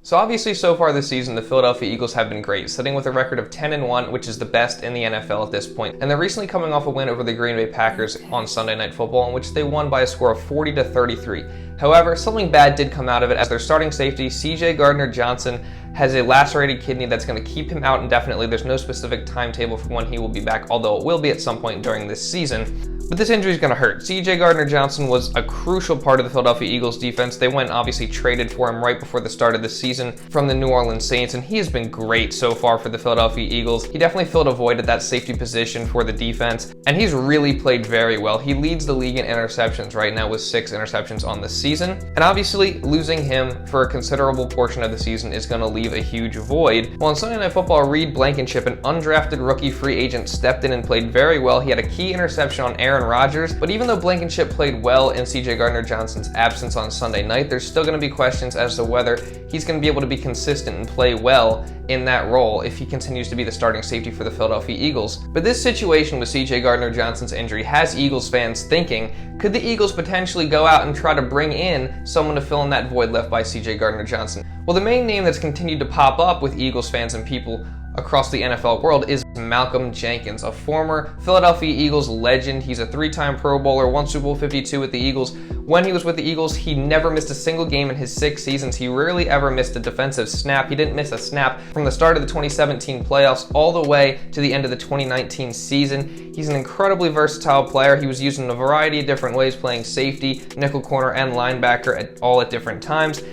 So obviously so far this season, the Philadelphia Eagles have been great, sitting with a record of 10-1, which is the best in the NFL at this point. And they're recently coming off a win over the Green Bay Packers on Sunday Night Football, in which they won by a score of 40-33. However, something bad did come out of it, as their starting safety, CJ Gardner-Johnson, has a lacerated kidney that's going to keep him out indefinitely. There's no specific timetable for when he will be back, although it will be at some point during this season. But this injury is going to hurt. CJ Gardner-Johnson was a crucial part of the Philadelphia Eagles defense. They went and obviously traded for him right before the start of the season from the New Orleans Saints, and he has been great so far for the Philadelphia Eagles. He definitely filled a void at that safety position for the defense, and he's really played very well. He leads the league in interceptions right now with 6 interceptions on the season. And obviously, losing him for a considerable portion of the season is going to leave a huge void. Well, on Sunday Night Football, Reed Blankenship, an undrafted rookie free agent, stepped in and played very well. He had a key interception on Aaron Rodgers, but even though Blankenship played well in CJ Gardner-Johnson's absence on Sunday night, there's still going to be questions as to whether he's going to be able to be consistent and play well in that role if he continues to be the starting safety for the Philadelphia Eagles. But this situation with CJ Gardner-Johnson's injury has Eagles fans thinking, could the Eagles potentially go out and try to bring in someone to fill in that void left by CJ Gardner-Johnson? Well, the main name that's continued to pop up with Eagles fans and people across the NFL world is Malcolm Jenkins, a former Philadelphia Eagles legend. He's a 3-time Pro Bowler, won Super Bowl 52 with the Eagles. When he was with the Eagles, he never missed a single game in his 6 seasons. He rarely ever missed a defensive snap. He didn't miss a snap from the start of the 2017 playoffs all the way to the end of the 2019 season. He's an incredibly versatile player. He was used in a variety of different ways, playing safety, nickel corner, and linebacker all at different times.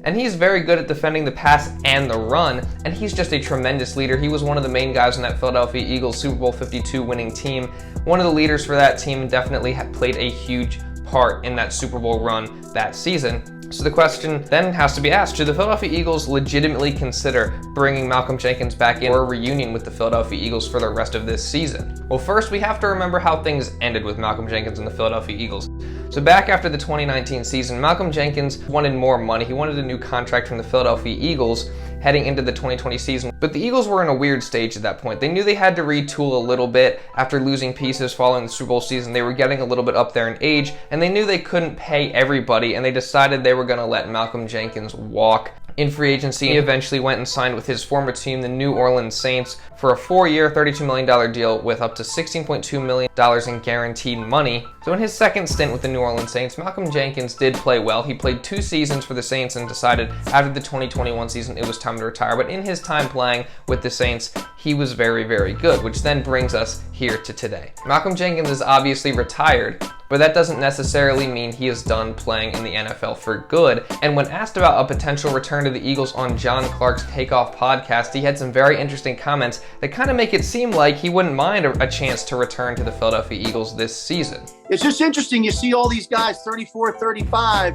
And he's very good at defending the pass and the run, and he's just a tremendous leader. He was one of the main guys on that Philadelphia Eagles Super Bowl 52 winning team, one of the leaders for that team, and definitely played a huge part in that Super Bowl run that season. So the question then has to be asked, should the Philadelphia Eagles legitimately consider bringing Malcolm Jenkins back in for a reunion with the Philadelphia Eagles for the rest of this season? Well, first we have to remember how things ended with Malcolm Jenkins and the Philadelphia Eagles. So back after the 2019 season, Malcolm Jenkins wanted more money. He wanted a new contract from the Philadelphia Eagles heading into the 2020 season. But the Eagles were in a weird stage at that point. They knew they had to retool a little bit after losing pieces following the Super Bowl season. They were getting a little bit up there in age, and they knew they couldn't pay everybody, and they decided they were going to let Malcolm Jenkins walk in free agency. He eventually went and signed with his former team, the New Orleans Saints, for a 4-year, $32 million deal with up to $16.2 million in guaranteed money. So in his second stint with the New Orleans Saints, Malcolm Jenkins did play well. He played 2 seasons for the Saints and decided after the 2021 season it was time to retire. But in his time playing with the Saints, he was very, very good, which then brings us here to today. Malcolm Jenkins is obviously retired, but that doesn't necessarily mean he is done playing in the NFL for good. And when asked about a potential return to the Eagles on John Clark's Takeoff podcast, he had some very interesting comments that kind of make it seem like he wouldn't mind a chance to return to the Philadelphia Eagles this season. It's just interesting. You see all these guys, 34, 35,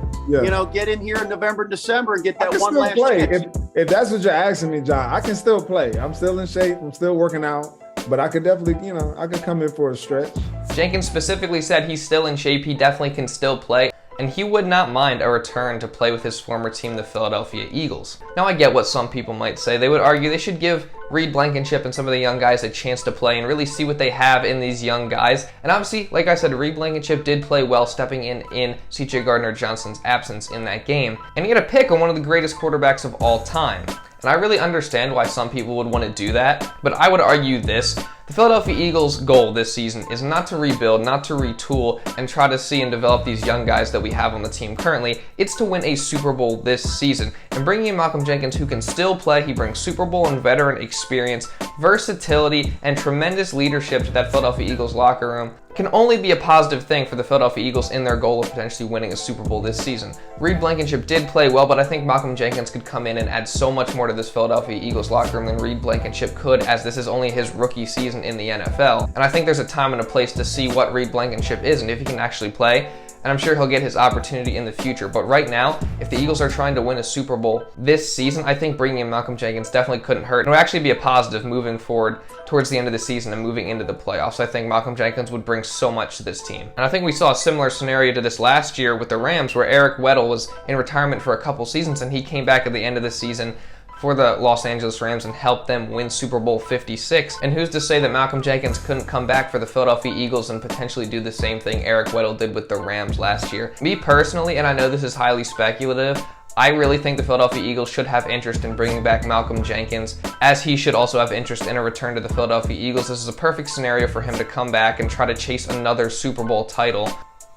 get in here in November, December and get that one last chance. If that's what you're asking me, John, I can still play. I'm still in shape. I'm still working out. But I could definitely, I could come in for a stretch. Jenkins specifically said he's still in shape. He definitely can still play, and he would not mind a return to play with his former team, the Philadelphia Eagles. Now, I get what some people might say. They would argue they should give Reed Blankenship and some of the young guys a chance to play and really see what they have in these young guys. And obviously, like I said, Reed Blankenship did play well, stepping in CJ Gardner-Johnson's absence in that game. And he had a pick on one of the greatest quarterbacks of all time. And I really understand why some people would want to do that, but I would argue this. The Philadelphia Eagles' goal this season is not to rebuild, not to retool, and try to see and develop these young guys that we have on the team currently. It's to win a Super Bowl this season. And bringing in Malcolm Jenkins, who can still play, he brings Super Bowl and veteran experience, versatility, and tremendous leadership to that Philadelphia Eagles locker room, can only be a positive thing for the Philadelphia Eagles in their goal of potentially winning a Super Bowl this season. Reed Blankenship did play well, but I think Malcolm Jenkins could come in and add so much more to this Philadelphia Eagles locker room than Reed Blankenship could, as this is only his rookie season in the NFL. And I think there's a time and a place to see what Reed Blankenship is and if he can actually play. And I'm sure he'll get his opportunity in the future. But right now, if the Eagles are trying to win a Super Bowl this season, I think bringing in Malcolm Jenkins definitely couldn't hurt. It would actually be a positive moving forward towards the end of the season and moving into the playoffs. I think Malcolm Jenkins would bring so much to this team. And I think we saw a similar scenario to this last year with the Rams, where Eric Weddle was in retirement for a couple seasons, and he came back at the end of the season for the Los Angeles Rams and helped them win Super Bowl 56. And who's to say that Malcolm Jenkins couldn't come back for the Philadelphia Eagles and potentially do the same thing Eric Weddle did with the Rams last year? Me personally, and I know this is highly speculative, I really think the Philadelphia Eagles should have interest in bringing back Malcolm Jenkins, as he should also have interest in a return to the Philadelphia Eagles. This is a perfect scenario for him to come back and try to chase another Super Bowl title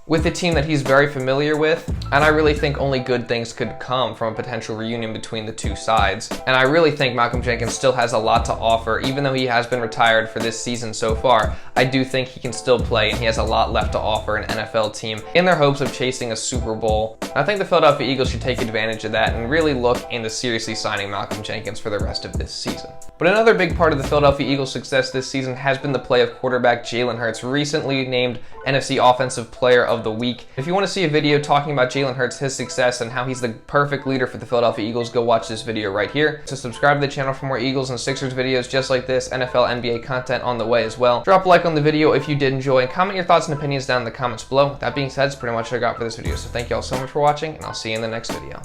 with a team that he's very familiar with, and I really think only good things could come from a potential reunion between the two sides. And I really think Malcolm Jenkins still has a lot to offer. Even though he has been retired for this season so far, I do think he can still play, and he has a lot left to offer an NFL team in their hopes of chasing a Super Bowl. I think the Philadelphia Eagles should take advantage of that and really look into seriously signing Malcolm Jenkins for the rest of this season. But another big part of the Philadelphia Eagles' success this season has been the play of quarterback Jalen Hurts, recently named NFC Offensive Player of the Week. If you want to see a video talking about Jalen Hurts, his success, and how he's the perfect leader for the Philadelphia Eagles, go watch this video right here. So subscribe to the channel for more Eagles and Sixers videos just like this, NFL, NBA content on the way as well. Drop a like on the video if you did enjoy, and comment your thoughts and opinions down in the comments below. That being said, that's pretty much what I got for this video. So thank you all so much for watching, and I'll see you in the next video.